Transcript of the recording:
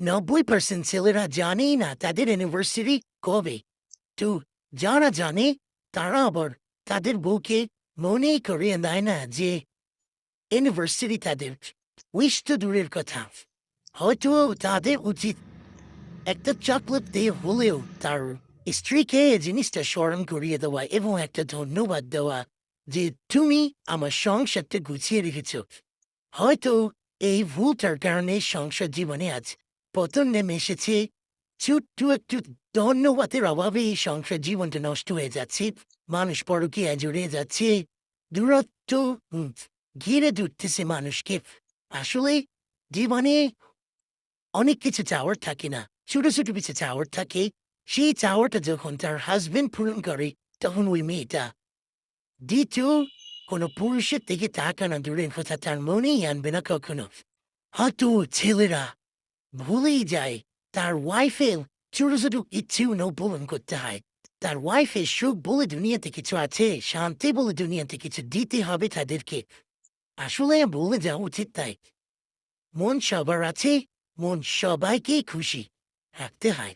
90% ছেলেরা জানেই না তাদের অ্যানিভার্সারি কবে। তো যারা জানে তারা আবার তাদের বউকে মনেই করিয়ে দেয় না যে অ্যানিভার্সারি তাদের। উইশ তো দূরের কথা, হয়তো তাদের উচিত একটা চকলেট দিয়ে হলেও তার স্ত্রীকে এই জিনিসটা স্মরণ করিয়ে দেওয়া এবং একটা ধন্যবাদ দেওয়া যে তুমি আমার সংসারটা গুছিয়ে রেখেছ। হয়তো এই ভুলটার কারণে সংসার জীবনে আজ পতন নেমে এসেছে। ছোট্ট একটু ধন্যবাদের অভাবে এই সংসার জীবনটা নষ্ট হয়ে যাচ্ছে। মানুষ পরকীয়ায় জড়িয়ে যাচ্ছে। দূরত্ব উম, ঘিরে ধরতেছে মানুষকে। আসলে জীবনে অনেক কিছু চাওয়ার থাকে না, ছোট ছোট কিছু চাওয়ার থাকে। সেই চাওয়াটা যখন তার হাজবেন্ড পূরণ করে, তখন ওই মেয়েটা দ্বিতীয় কোনো পুরুষের দিকে তাকানো দূরের কথা তার মনেই আনবে না কখনো। হয়তো ছেলেরা ভুলেই যায় তার ওয়াইফের ছোট ছোট ইচ্ছেও পূরণ করতে হয়। তার ওয়াইফের সুখ বলে দুনিয়াতে কিছু আছে, শান্তি বলে দুনিয়াতে কিছু দিতে হবে তাদেরকে। আসলে বলে যাওয়া উচিত তাই। মন সবার আছে, মন সবাইকে খুশি রাখতে হয়।